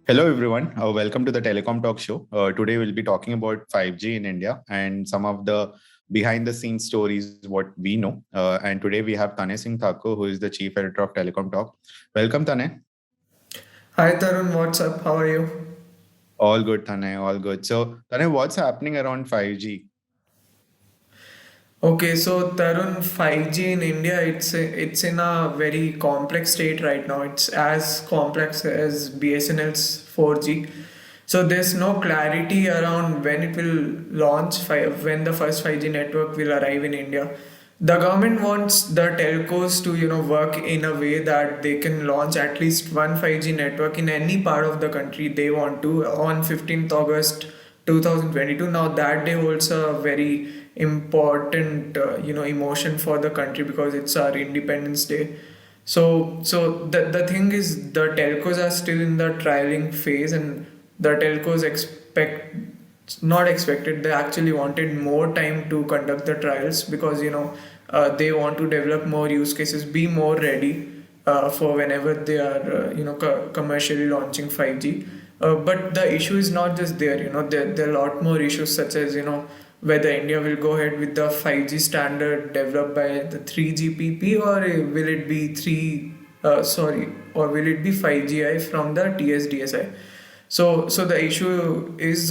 Hello, everyone. Welcome to the Telecom Talk Show. Today, we'll be talking about 5G in India and some of the behind the scenes stories, what we know. And today, we have Tane Singh Thakur, who is the Chief Editor of Telecom Talk. Welcome, Tane. Hi Tarun, what's up? How are you? All good, Tane. All good. So, Tane, what's happening around 5G? Okay, so Tarun, 5G in India, it's in a very complex state right now. It's as complex as BSNL's 4G. So there's no clarity around when it will launch, when the first 5G network will arrive in India. The government wants the telcos to work in a way that they can launch at least one 5G network in any part of the country they want to on 15th August 2022. Now that day holds a very important emotion for the country because it's our Independence Day. So the thing is the telcos are still in the trialing phase, and the telcos not expected, they actually wanted more time to conduct the trials because they want to develop more use cases, be more ready for whenever they are commercially launching 5G. But the issue is not just there. There are a lot more issues, such as whether India will go ahead with the 5G standard developed by the 3GPP, or will it be 5GI from the TSDSI. So the issue is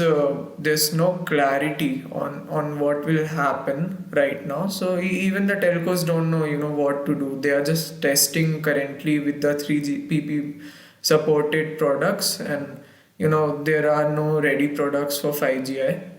there's no clarity on what will happen right now. So even the telcos don't know what to do. They are just testing currently with the 3GPP supported products, and there are no ready products for 5GI.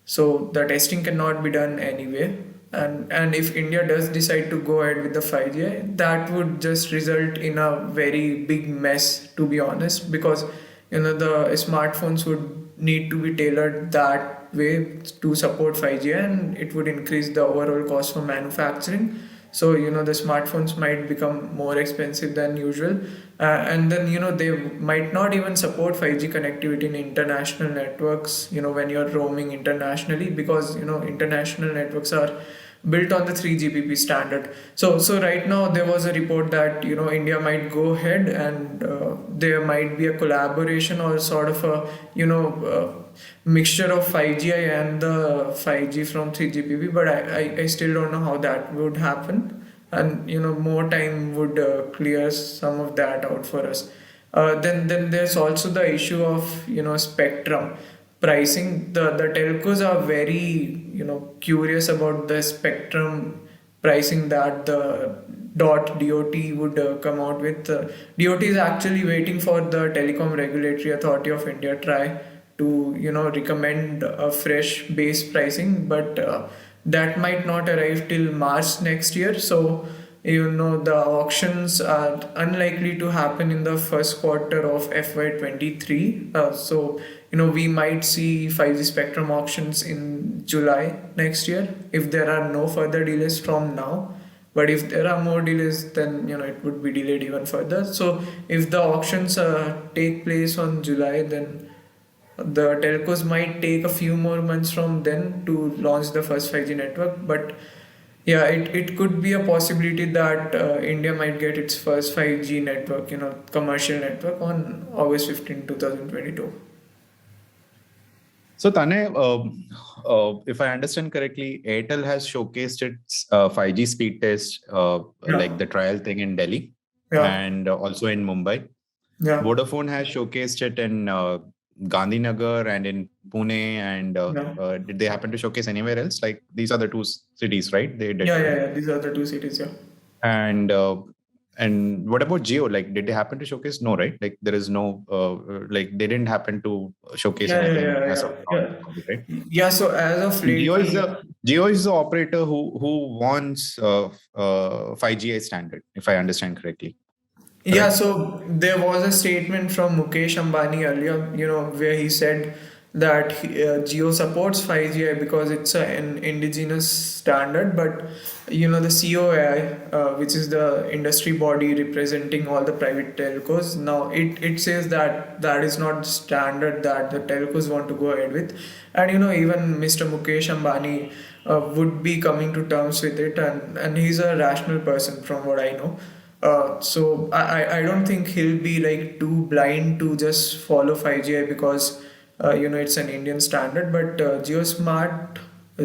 So the testing cannot be done anyway. And if India does decide to go ahead with the 5G, that would just result in a very big mess, to be honest, because the smartphones would need to be tailored that way to support 5G, and it would increase the overall cost for manufacturing. So the smartphones might become more expensive than usual, and then they might not even support 5G connectivity in international networks when you're roaming internationally, because international networks are built on the 3GPP standard. So right now there was a report that India might go ahead, and there might be a collaboration or sort of a mixture of 5G and the 5G from 3GPP, but I still don't know how that would happen, and more time would clear some of that out for us. Then there's also the issue of spectrum pricing. The telcos are very curious about the spectrum pricing that the dot would come out with. DOT is actually waiting for the Telecom Regulatory Authority of India try to recommend a fresh base pricing, but that might not arrive till March next year. So the auctions are unlikely to happen in the first quarter of FY23. So we might see 5G spectrum auctions in July next year if there are no further delays from now. But if there are more delays, then it would be delayed even further. So if the auctions take place on July, then the telcos might take a few more months from then to launch the first 5G network. But yeah, it could be a possibility that India might get its first 5G network, commercial network, on August 15, 2022. So, Tane, if I understand correctly, Airtel has showcased its 5G speed test, like Yeah, the trial thing in Delhi yeah, and also in Mumbai. yeah, Vodafone has showcased it in Gandhinagar and in Pune. And yeah. did they happen to showcase anywhere else? Like these are the two cities, right? They did. Yeah. These are the two cities, yeah. And and what about Geo? Like, did they happen to showcase? No, right? Like there is no like they didn't happen to showcase Yeah, yeah, anything yeah, as yeah, of yeah. now, right? Yeah, so as of lately, Geo is the operator who wants 5GA standard, if I understand correctly. yeah, Correct? so there was a statement from Mukesh Ambani earlier, where he said that Geo supports 5G because it's an indigenous standard, but the COAI, which is the industry body representing all the private telcos, now it says that that is not standard that the telcos want to go ahead with, and even Mr. Mukesh Ambani would be coming to terms with it, and he's a rational person from what I know. So I don't think he'll be like too blind to just follow 5G because it's an Indian standard. But GeoSmart,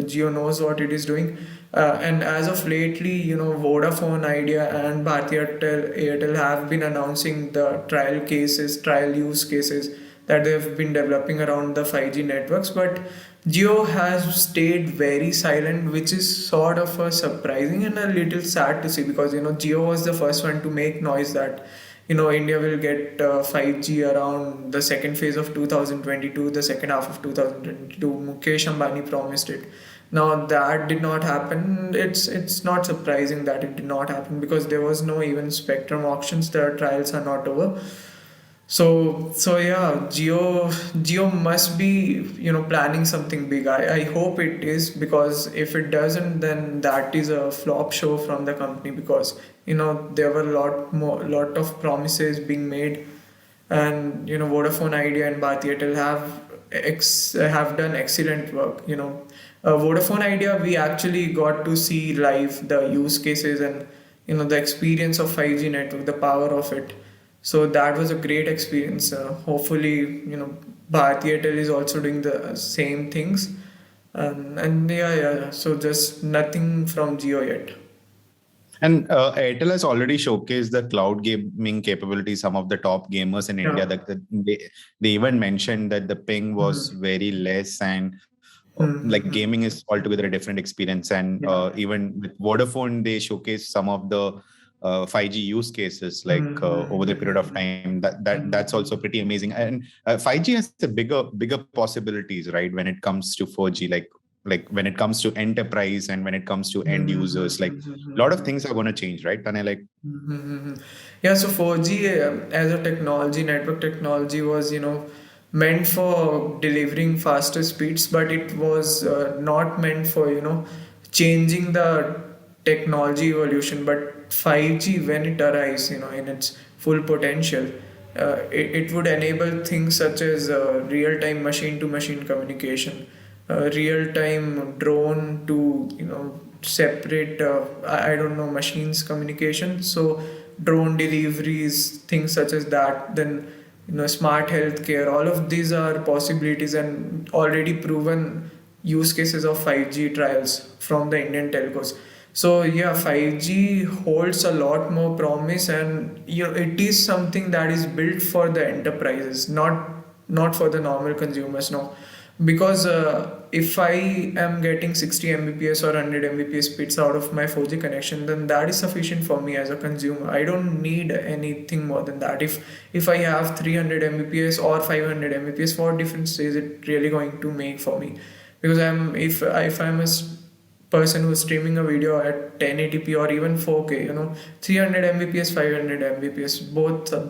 Geo knows what it is doing. And as of lately, Vodafone Idea and Bharti Airtel have been announcing the trial use cases that they've been developing around the 5G networks. But Geo has stayed very silent, which is sort of surprising and a little sad to see because Geo was the first one to make noise that India will get 5G around the second phase of 2022, the second half of 2022. Mukesh Ambani promised it. Now that did not happen. It's not surprising that it did not happen because there was no even spectrum auctions. The trials are not over. So yeah, Geo must be planning something big. I hope it is because if it doesn't, then that is a flop show from the company because there were lot of promises being made, and Vodafone Idea and Bharti Airtel have done excellent work. Vodafone Idea, we actually got to see live the use cases and the experience of 5G network, the power of it. So that was a great experience. Hopefully, Bharti Airtel is also doing the same things, and yeah. So just nothing from Geo yet. And Airtel has already showcased the cloud gaming capability. Some of the top gamers in India, Yeah. that they even mentioned that the ping was Mm-hmm. very less, and like Mm-hmm. gaming is altogether a different experience. And Yeah. even with Vodafone, they showcased some of the 5G use cases like over the period of Mm-hmm. time. That's also pretty amazing. And 5G has the bigger possibilities, right? When it comes to 4G, like when it comes to enterprise and when it comes to end users, like a lot of Mm-hmm. things are going to change, right? And I like, Mm-hmm. Yeah, so 4G as a technology, network technology was, meant for delivering faster speeds, but it was not meant for, changing the technology evolution. But 5G, when it arrives, in its full potential, it would enable things such as real-time machine-to-machine communication, real-time drone to separate I don't know machines communication. So drone deliveries, things such as that. Then smart healthcare. All of these are possibilities and already proven use cases of 5G trials from the Indian telcos. So yeah, 5G holds a lot more promise, and it is something that is built for the enterprises, not for the normal consumers. No, because if I am getting 60 Mbps or 100 Mbps speeds out of my 4G connection, then that is sufficient for me as a consumer. I don't need anything more than that. If I have 300 Mbps or 500 Mbps, what difference is it really going to make for me? Because if I'm person who's streaming a video at 1080p or even 4K, 300 Mbps, 500 Mbps,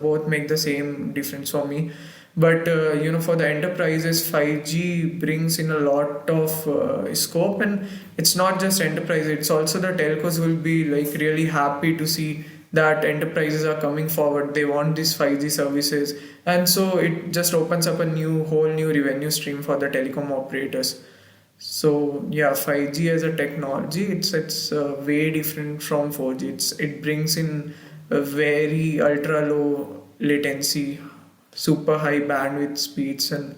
both make the same difference for me. But for the enterprises, 5G brings in a lot of scope, and it's not just enterprise; it's also the telcos will be like really happy to see that enterprises are coming forward. They want these 5G services, and so it just opens up a whole new revenue stream for the telecom operators. So yeah, 5G as a technology, it's way different from 4G. It brings in a very ultra low latency, super high bandwidth speeds, and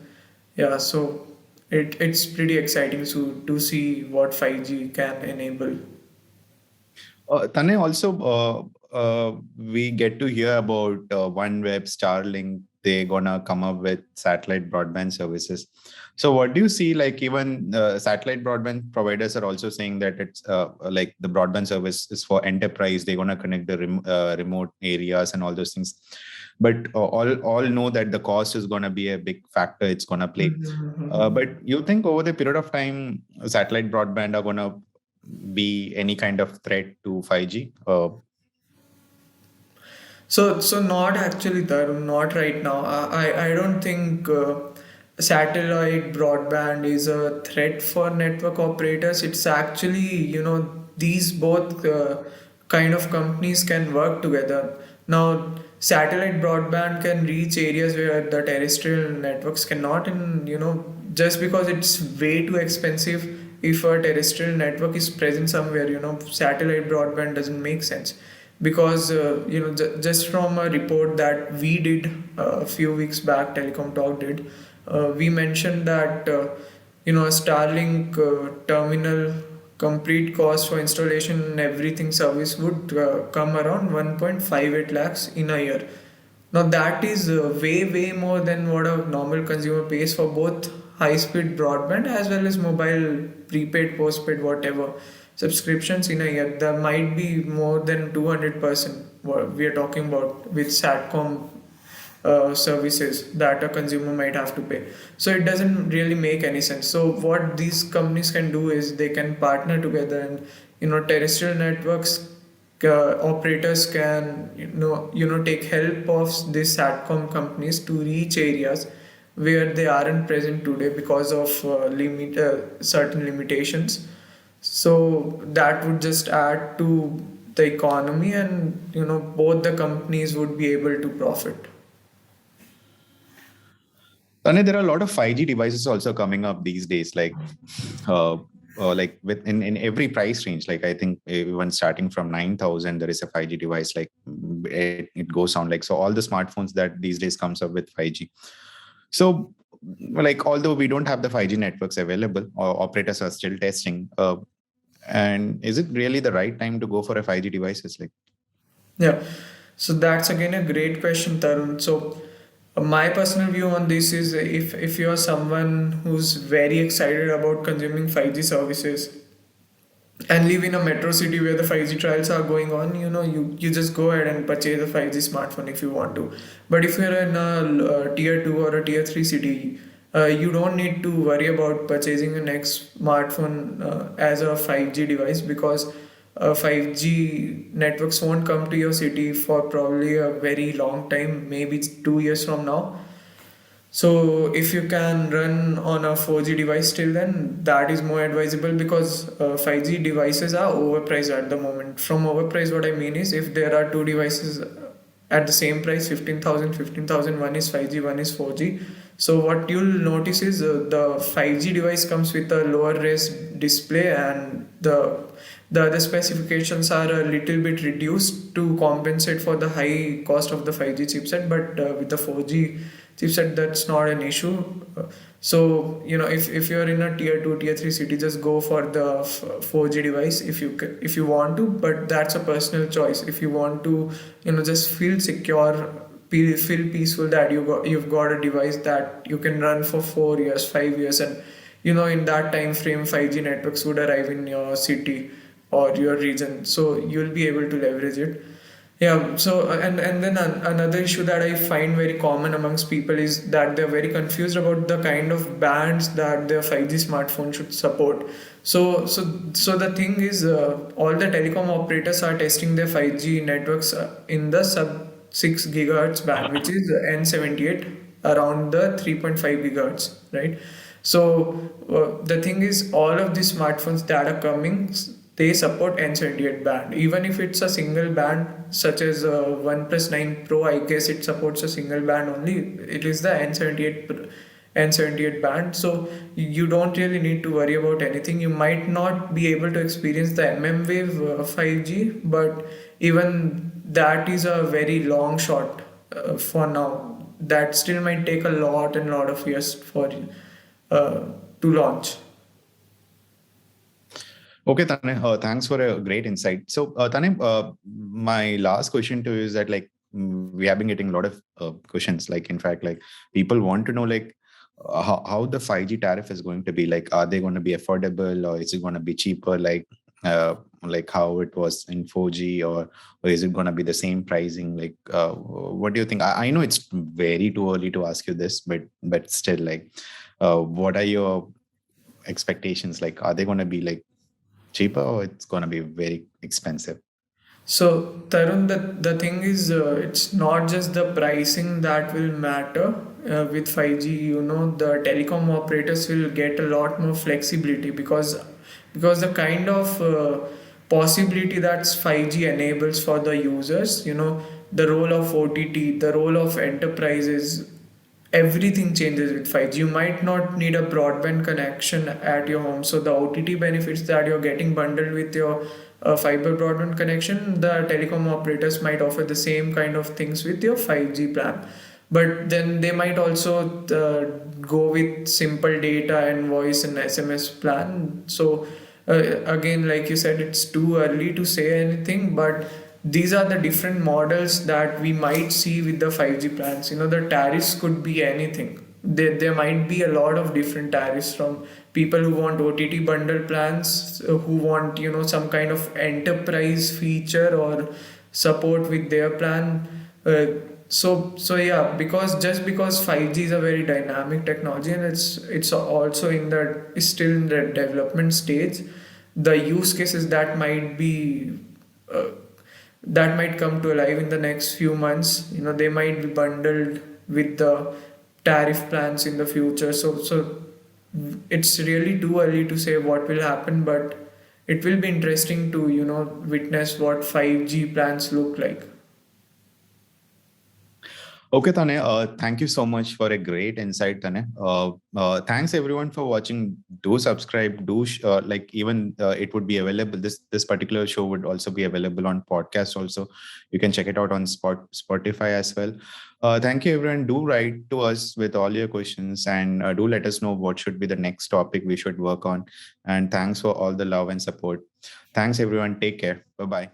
yeah, so it's pretty exciting to see what 5G can enable. Tane, also, we get to hear about OneWeb, Starlink. They're gonna come up with satellite broadband services. So, what do you see? Like, even satellite broadband providers are also saying that it's like the broadband service is for enterprise. They're gonna connect the remote areas and all those things. But all know that the cost is gonna be a big factor. It's gonna play. But you think over the period of time, satellite broadband are gonna be any kind of threat to 5G? So not actually, Tarun, not right now. I don't think satellite broadband is a threat for network operators. It's actually, these both kind of companies can work together. Now, satellite broadband can reach areas where the terrestrial networks cannot, and just because it's way too expensive, if a terrestrial network is present somewhere, satellite broadband doesn't make sense. because just from a report that we did a few weeks back, Telecom Talk did, we mentioned that a Starlink terminal complete cost for installation and everything service would come around 1.58 lakhs in a year. Now that is way more than what a normal consumer pays for both high speed broadband as well as mobile prepaid, postpaid, whatever subscriptions in a year. There might be more than 200% what we are talking about with Satcom services that a consumer might have to pay. So it doesn't really make any sense. So what these companies can do is they can partner together, and terrestrial networks operators can take help of these Satcom companies to reach areas where they aren't present today because of certain limitations. So that would just add to the economy, and both the companies would be able to profit. Tane, there are a lot of 5G devices also coming up these days, uh, like in every price range. Like I think even starting from 9,000, there is a 5G device. Like it goes on. Like so, all the smartphones that these days comes up with 5G. So, like although we don't have the 5G networks available, or operators are still testing. And is it really the right time to go for a 5G devices? Like, Yeah, so that's again a great question, Tarun. So, my personal view on this is, if you're someone who's very excited about consuming 5G services and live in a metro city where the 5G trials are going on, you just go ahead and purchase a 5G smartphone if you want to. But if you're in a tier 2 or a tier 3 city, you don't need to worry about purchasing a next smartphone as a 5G device, because 5G networks won't come to your city for probably a very long time, maybe 2 years from now. So if you can run on a 4G device till then, that is more advisable, because 5G devices are overpriced at the moment. From overpriced, what I mean is, if there are two devices at the same price, 15,000, one is 5G, one is 4G. So what you'll notice is the 5G device comes with a lower res display, and the other specifications are a little bit reduced to compensate for the high cost of the 5G chipset. But with the 4G chipset, that's not an issue. So if you're in a tier 2 tier 3 city, just go for the 4G device if you want to. But that's a personal choice. If you want to just feel secure, feel peaceful that you've got a device that you can run for 4 years, 5 years, and in that time frame 5G networks would arrive in your city or your region, so you'll be able to leverage it. Yeah, so and then another issue that I find very common amongst people is that they're very confused about the kind of bands that their 5G smartphone should support. So the thing is, all the telecom operators are testing their 5G networks in the sub 6 gigahertz band, which is N78, around the 3.5 gigahertz, right? So the thing is, all of these smartphones that are coming, they support N78 band. Even if it's a single band, such as OnePlus 9 Pro, I guess it supports a single band only. It is the N78 band. So you don't really need to worry about anything. You might not be able to experience the mmWave 5G, but even that is a very long shot for now. That still might take a lot of years for to launch. okay, Tane, thanks for a great insight. So, Tane, my last question to you is that like we have been getting a lot of questions. Like, in fact, like people want to know like how the 5G tariff is going to be. Like, are they going to be affordable, or is it going to be cheaper? Like how it was in 4G, or is it going to be the same pricing? Like, what do you think? I know it's very too early to ask you this, but still, like, what are your expectations? Like, are they going to be like cheaper, or it's going to be very expensive? So, Tarun, the thing is, it's not just the pricing that will matter with 5G. The telecom operators will get a lot more flexibility, because the kind of possibility that 5G enables for the users, the role of OTT, the role of enterprises, everything changes with 5G. You might not need a broadband connection at your home, so the OTT benefits that you're getting bundled with your a fiber broadband connection, the telecom operators might offer the same kind of things with your 5G plan. But then they might also go with simple data and voice and SMS plan. So again, like you said, it's too early to say anything, but these are the different models that we might see with the 5G plans. The tariffs could be anything. There might be a lot of different tariffs, from people who want OTT bundle plans, who want some kind of enterprise feature or support with their plan. So yeah, because 5G is a very dynamic technology, and it's also it's still in the development stage. The use cases uh, that might come to life in the next few months. They might be bundled with the tariff plans in the future. So it's really too early to say what will happen, but it will be interesting to witness what 5G plans look like. Okay, Tane, thank you so much for a great insight, Tane. Thanks everyone for watching. Do subscribe. Like, even it would be available. This particular show would also be available on podcast. Also, you can check it out on Spotify as well. Thank you, everyone. Do write to us with all your questions, and do let us know what should be the next topic we should work on. And thanks for all the love and support. Thanks, everyone. Take care. Bye bye.